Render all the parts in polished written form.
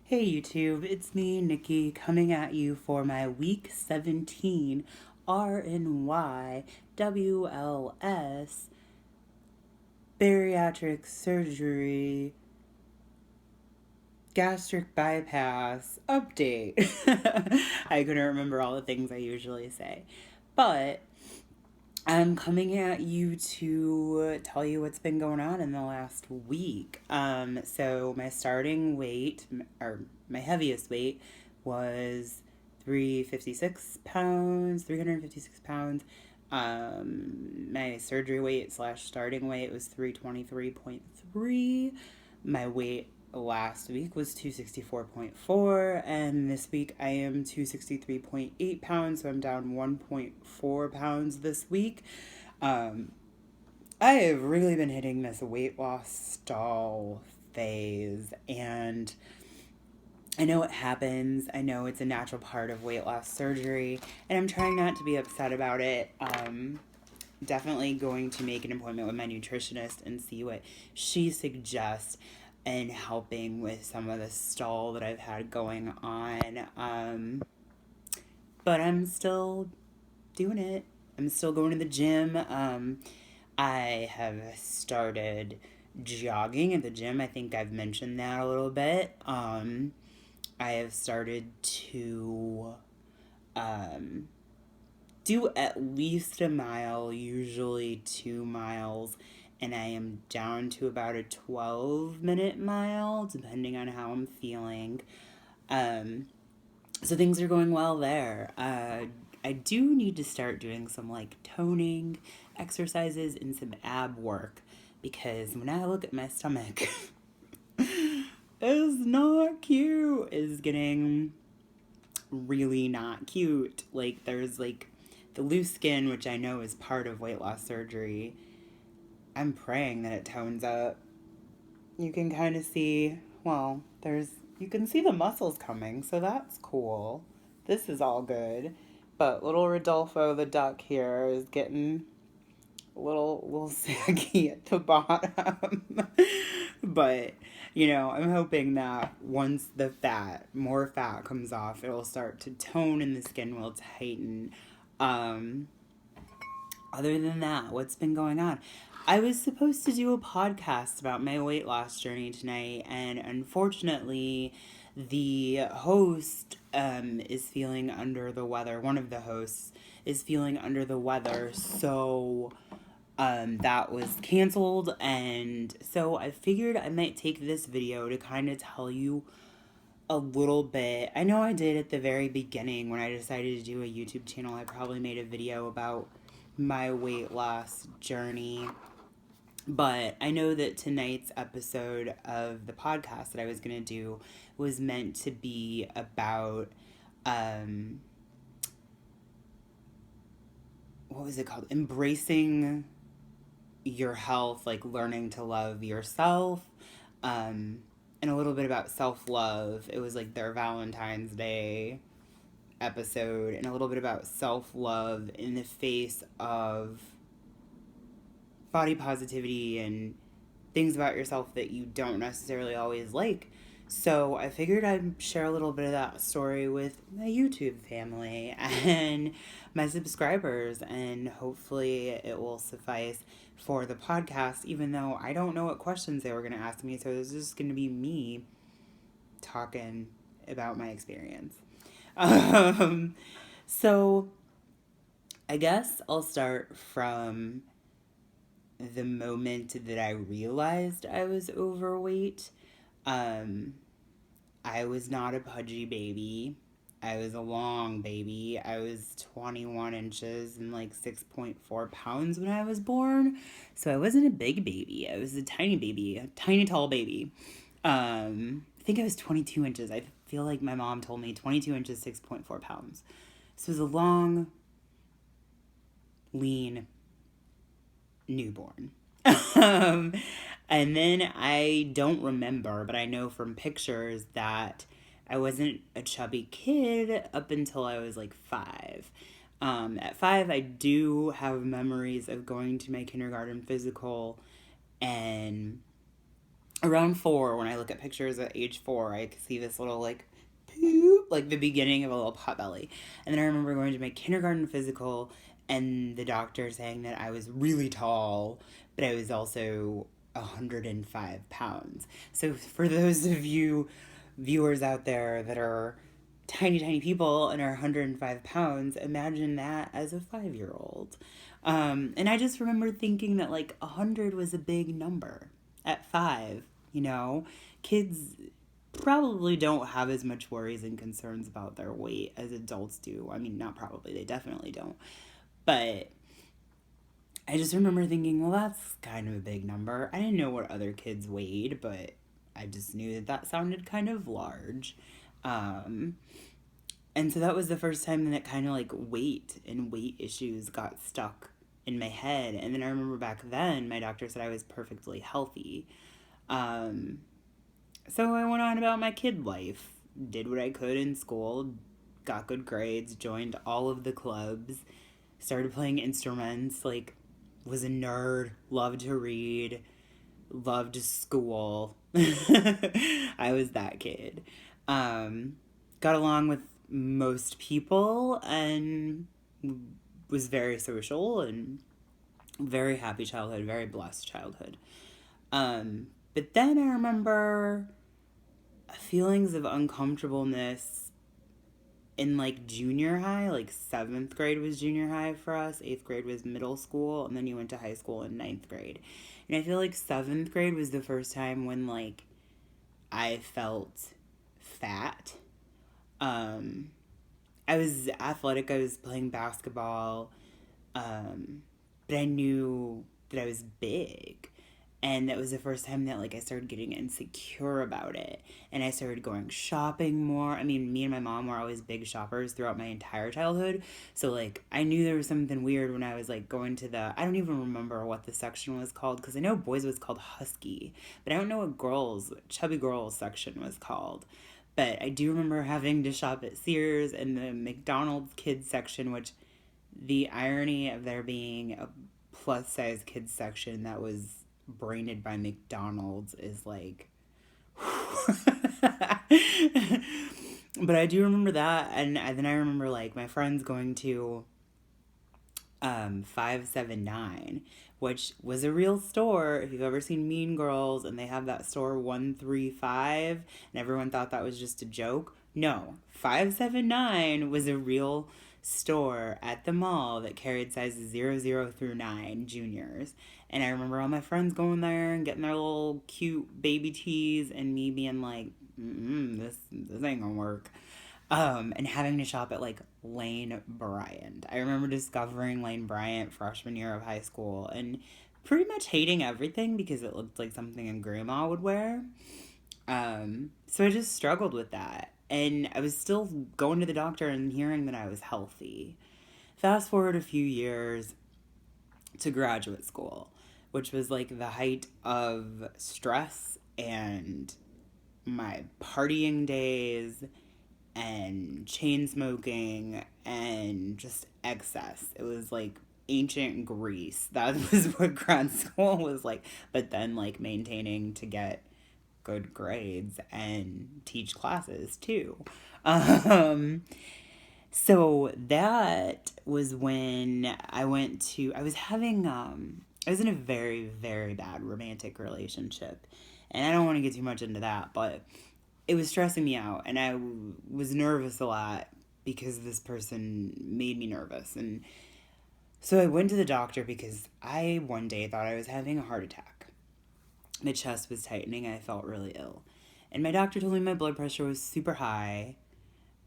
Hey YouTube, it's me, Nikki, coming at you for my week 17 RNY WLS bariatric surgery gastric bypass update. I couldn't remember all the things I usually say, but I'm coming at you to tell you what's been going on in the last week. So my starting weight, or my heaviest weight, was 356 pounds. My surgery weight slash starting weight was 323.3. My weight last week was 264.4, and this week I am 263.8 pounds, so I'm down 1.4 pounds this week. I have really been hitting this weight loss stall phase, and I know it happens. I know it's a natural part of weight loss surgery, and I'm trying not to be upset about it. Definitely going to make an appointment with my nutritionist and see what she suggests and helping with some of the stall that I've had going on. But I'm still doing it. I'm still going to the gym. I have started jogging at the gym. I think I've mentioned that a little bit. I have started to do at least a mile, usually 2 miles, and I am down to about a 12-minute mile, depending on how I'm feeling. So things are going well there. I do need to start doing some like toning exercises and some ab work because when I look at my stomach, it's not cute. It's getting really not cute. Like there's like the loose skin, which I know is part of weight loss surgery. I'm praying that it tones up. You can kind of see, well, you can see the muscles coming, so that's cool. This is all good. But little Rodolfo the duck here is getting a little saggy at the bottom. But, I'm hoping that once more fat comes off, it'll start to tone and the skin will tighten. Other than that, what's been going on? I was supposed to do a podcast about my weight loss journey tonight, and unfortunately, the host is feeling under the weather. One of the hosts is feeling under the weather, so that was canceled. And so I figured I might take this video to kind of tell you a little bit. I know I did at the very beginning when I decided to do a YouTube channel. I probably made a video about my weight loss journey. But I know that tonight's episode of the podcast that I was going to do was meant to be about, what was it called? Embracing your health, like learning to love yourself, and a little bit about self-love. It was like their Valentine's Day episode, and a little bit about self-love in the face of body positivity and things about yourself that you don't necessarily always like. So I figured I'd share a little bit of that story with my YouTube family and my subscribers, and hopefully it will suffice for the podcast, even though I don't know what questions they were going to ask me. So this is just going to be me talking about my experience. So I guess I'll start from the moment that I realized I was overweight. I was not a pudgy baby. I was a long baby. I was 21 inches and like 6.4 pounds when I was born. So I wasn't a big baby. I was a tiny baby, a tiny tall baby. I think I was 22 inches. I feel like my mom told me 22 inches, 6.4 pounds. So it was a long, lean newborn. And then I don't remember, but I know from pictures that I wasn't a chubby kid up until I was like 5. At 5, I do have memories of going to my kindergarten physical and around 4, when I look at pictures at age 4, I could see this little like poop, like the beginning of a little pot belly. And then I remember going to my kindergarten physical and the doctor saying that I was really tall, but I was also 105 pounds. So for those of you viewers out there that are tiny, tiny people and are 105 pounds, imagine that as a 5-year old. And I just remember thinking that like 100 was a big number at 5, you know? Kids probably don't have as much worries and concerns about their weight as adults do. I mean, not probably, they definitely don't. But I just remember thinking, well, that's kind of a big number. I didn't know what other kids weighed, but I just knew that that sounded kind of large. Um, and so that was the first time that kind of like weight and weight issues got stuck in my head. And then I remember back then, my doctor said I was perfectly healthy. Um, so I went on about my kid life, did what I could in school, got good grades, joined all of the clubs, started playing instruments, like, was a nerd, loved to read, loved school. I was that kid. Um, got along with most people and was very social and very happy childhood, very blessed childhood. But then I remember feelings of uncomfortableness in like junior high, like 7th grade was junior high for us, 8th grade was middle school, and then you went to high school in 9th grade. And I feel like 7th grade was the first time when like I felt fat. Um, I was athletic, I was playing basketball, but I knew that I was big. And that was the first time that like I started getting insecure about it, and I started going shopping more. I mean, me and my mom were always big shoppers throughout my entire childhood, so like I knew there was something weird when I was like going to the, I don't even remember what the section was called, because I know boys was called Husky, but I don't know what girls, chubby girls section was called. But I do remember having to shop at Sears and the McDonald's kids section, which, the irony of there being a plus size kids section that was branded by McDonald's is like but I do remember that, and then I remember like my friends going to 579, which was a real store. If you've ever seen Mean Girls and they have that store 135 and everyone thought that was just a joke, no, 579 was a real store at the mall that carried sizes 00 through 9 juniors. And I remember all my friends going there and getting their little cute baby tees, and me being like, this ain't gonna work. And having to shop at like Lane Bryant. I remember discovering Lane Bryant freshman year of high school and pretty much hating everything because it looked like something a grandma would wear. So I just struggled with that. And I was still going to the doctor and hearing that I was healthy. Fast forward a few years to graduate school, which was like the height of stress and my partying days and chain smoking and just excess. It was like ancient Greece. That was what grad school was like. But then like maintaining to get good grades and teach classes too. Um, so that was when I was having, I was in a very, very bad romantic relationship. And I don't want to get too much into that, but it was stressing me out, and I was nervous a lot because this person made me nervous. And so I went to the doctor because I one day thought I was having a heart attack. My chest was tightening, and I felt really ill. And my doctor told me my blood pressure was super high.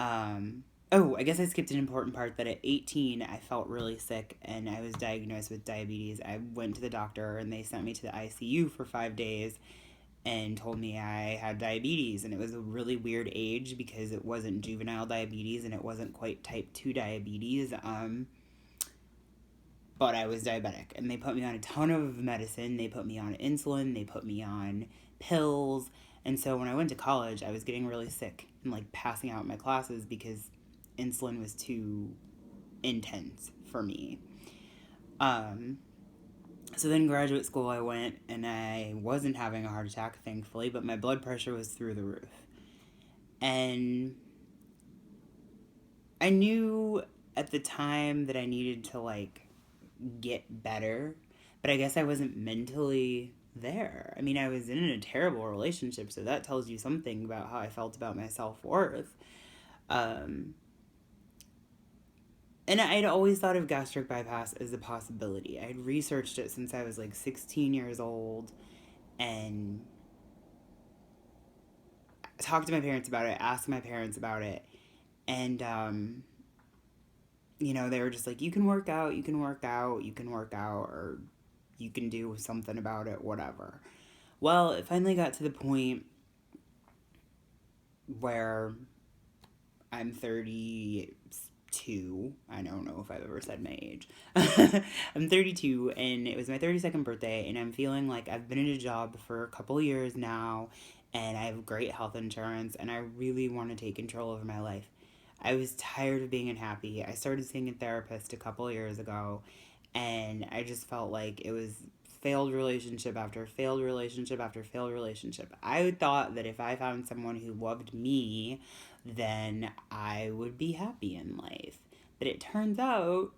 Oh, I guess I skipped an important part, that at 18, I felt really sick and I was diagnosed with diabetes. I went to the doctor and they sent me to the ICU for 5 days and told me I had diabetes. And it was a really weird age because it wasn't juvenile diabetes and it wasn't quite type 2 diabetes. But I was diabetic, and they put me on a ton of medicine. They put me on insulin, they put me on pills. And so when I went to college, I was getting really sick and like passing out in my classes because insulin was too intense for me. Um, So then graduate school I went, and I wasn't having a heart attack, thankfully, but my blood pressure was through the roof. And I knew at the time that I needed to like get better, but I guess I wasn't mentally there. I mean, I was in a terrible relationship, so that tells you something about how I felt about my self worth. Um, and I'd always thought of gastric bypass as a possibility. I'd researched it since I was like 16 years old and talked to my parents about it, asked my parents about it, and they were just like, you can work out, you can work out, you can work out, or you can do something about it, whatever. Well, it finally got to the point where I'm 32. I don't know if I've ever said my age. I'm 32, and it was my 32nd birthday, and I'm feeling like I've been in a job for a couple years now, and I have great health insurance, and I really want to take control over my life. I was tired of being unhappy. I started seeing a therapist a couple years ago, and I just felt like it was failed relationship after failed relationship after failed relationship. I thought that if I found someone who loved me, then I would be happy in life. But it turns out,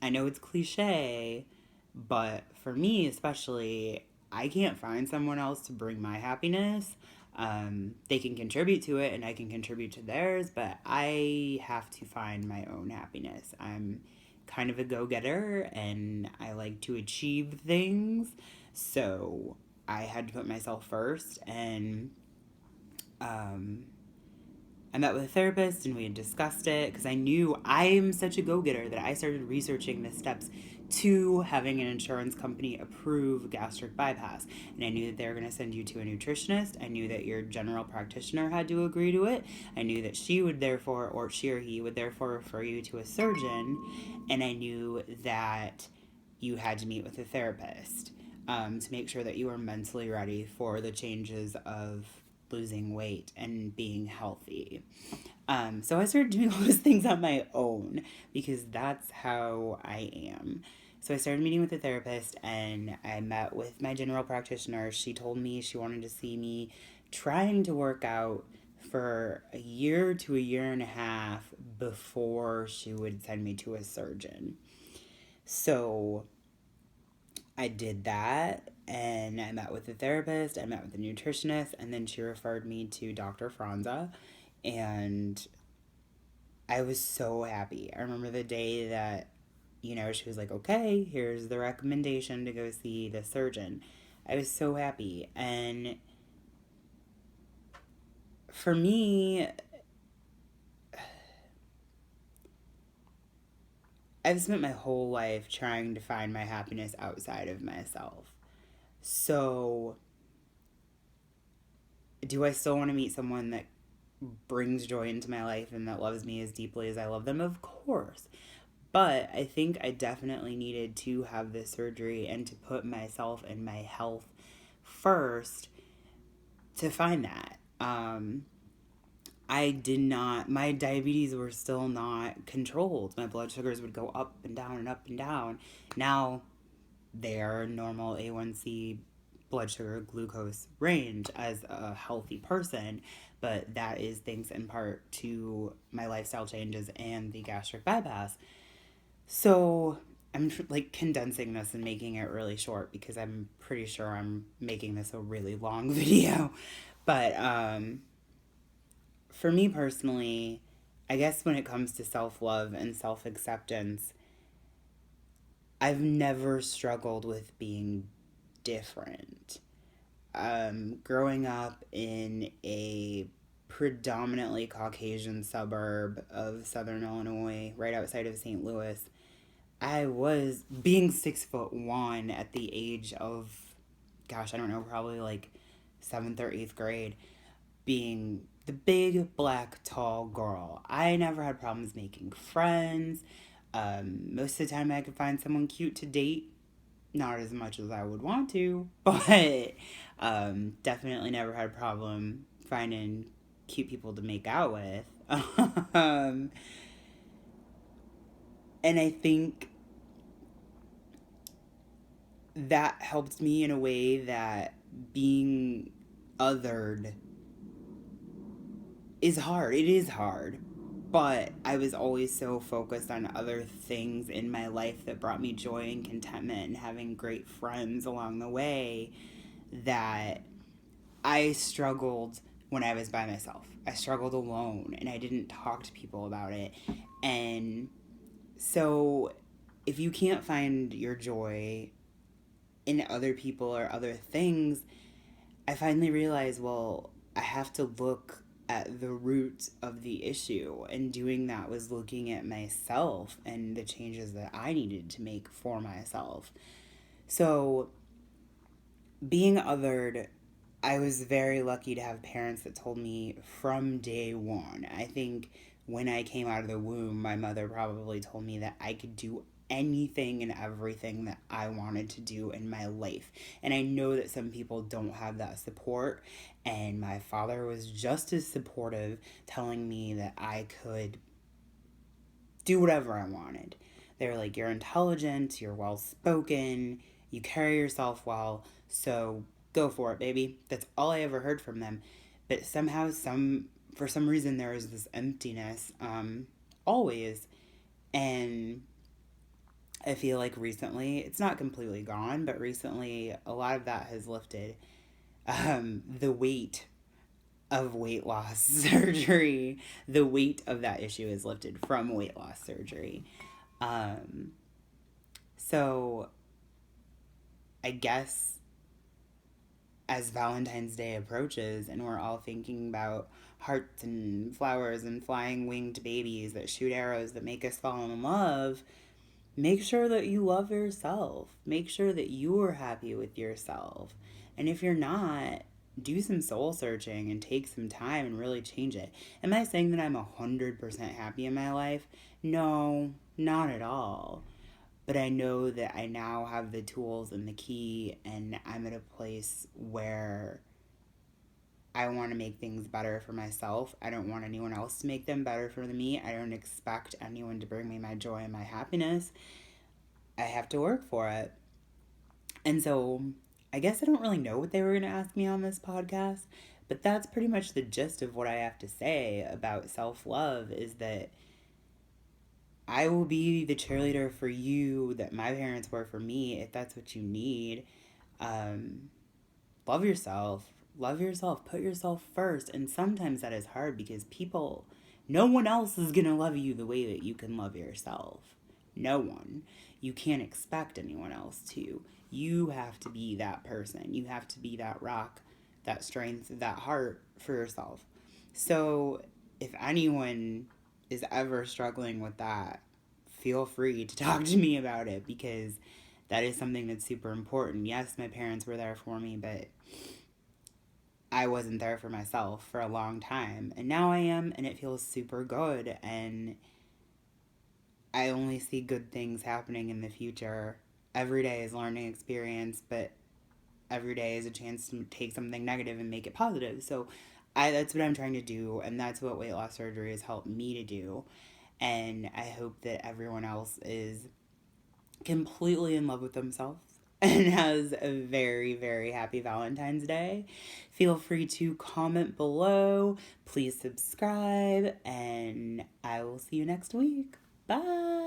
I know it's cliche, but for me especially, I can't find someone else to bring my happiness. They can contribute to it and I can contribute to theirs, but I have to find my own happiness. I'm kind of a go getter and I like to achieve things. So I had to put myself first, and um, I met with a therapist and we had discussed it because I knew I'm such a go getter that I started researching the steps to having an insurance company approve gastric bypass. And I knew that they were going to send you to a nutritionist. I knew that your general practitioner had to agree to it. I knew that she would therefore, or she or he would therefore refer you to a surgeon. And I knew that you had to meet with a therapist to make sure that you were mentally ready for the changes of losing weight and being healthy. So I started doing all those things on my own because that's how I am. So I started meeting with a therapist and I met with my general practitioner. She told me she wanted to see me trying to work out for a year to a year and a half before she would send me to a surgeon. So I did that and I met with the therapist, I met with the nutritionist, and then she referred me to Dr. Franza. And I was so happy. I remember the day that, she was like, okay, here's the recommendation to go see the surgeon. I was so happy. And for me, I've spent my whole life trying to find my happiness outside of myself. So, do I still want to meet someone that brings joy into my life and that loves me as deeply as I love them? Of course. But I think I definitely needed to have this surgery and to put myself and my health first to find that. I did not, my diabetes were still not controlled. My blood sugars would go up and down and up and down. Now they are normal A1C blood sugar glucose range as a healthy person, but that is thanks in part to my lifestyle changes and the gastric bypass. So I'm like condensing this and making it really short because I'm pretty sure I'm making this a really long video. But for me personally, I guess when it comes to self love and self acceptance, I've never struggled with being different. Growing up in a predominantly Caucasian suburb of Southern Illinois, right outside of St. Louis, I was being 6'1" at the age of, gosh, I don't know, probably like seventh or eighth grade, being the big black tall girl. I never had problems making friends. Most of the time, I could find someone cute to date. Not as much as I would want to, but definitely never had a problem finding cute people to make out with. um, and I think that helped me in a way that being othered is hard. It is hard. But I was always so focused on other things in my life that brought me joy and contentment and having great friends along the way that I struggled when I was by myself. I struggled alone and I didn't talk to people about it. And so if you can't find your joy in other people or other things, I finally realized, well, I have to look at the root of the issue. And doing that was looking at myself and the changes that I needed to make for myself. So, being othered, I was very lucky to have parents that told me from day one. I think when I came out of the womb, my mother probably told me that I could do anything and everything that I wanted to do in my life. And I know that some people don't have that support. And my father was just as supportive, telling me that I could do whatever I wanted. They were like, you're intelligent, you're well spoken, you carry yourself well, so go for it, baby. That's all I ever heard from them. But somehow, for some reason, there was this emptiness, always. And I feel like recently, it's not completely gone, but recently, a lot of that has lifted. The weight of weight loss surgery, the weight of that issue is lifted from weight loss surgery. Um, so I guess as Valentine's Day approaches and we're all thinking about hearts and flowers and flying winged babies that shoot arrows that make us fall in love, make sure that you love yourself. Make sure that you are happy with yourself. And if you're not, do some soul searching and take some time and really change it. Am I saying that I'm 100% happy in my life? No, not at all. But I know that I now have the tools and the key, and I'm at a place where I want to make things better for myself. I don't want anyone else to make them better for me. I don't expect anyone to bring me my joy and my happiness. I have to work for it. And so I guess I don't really know what they were going to ask me on this podcast, but that's pretty much the gist of what I have to say about self-love is that I will be the cheerleader for you that my parents were for me if that's what you need. Um, Love yourself. Love yourself. Put yourself first. And sometimes that is hard because no one else is going to love you the way that you can love yourself. No one. You can't expect anyone else to. You have to be that person. You have to be that rock, that strength, that heart for yourself. So if anyone is ever struggling with that, feel free to talk to me about it because that is something that's super important. Yes, my parents were there for me, but I wasn't there for myself for a long time. And now I am, and it feels super good. And I only see good things happening in the future. Every day is a learning experience, but every day is a chance to take something negative and make it positive. So that's what I'm trying to do, and that's what weight loss surgery has helped me to do. And I hope that everyone else is completely in love with themselves and has a very, very happy Valentine's Day. Feel free to comment below. Please subscribe, and I will see you next week. Bye.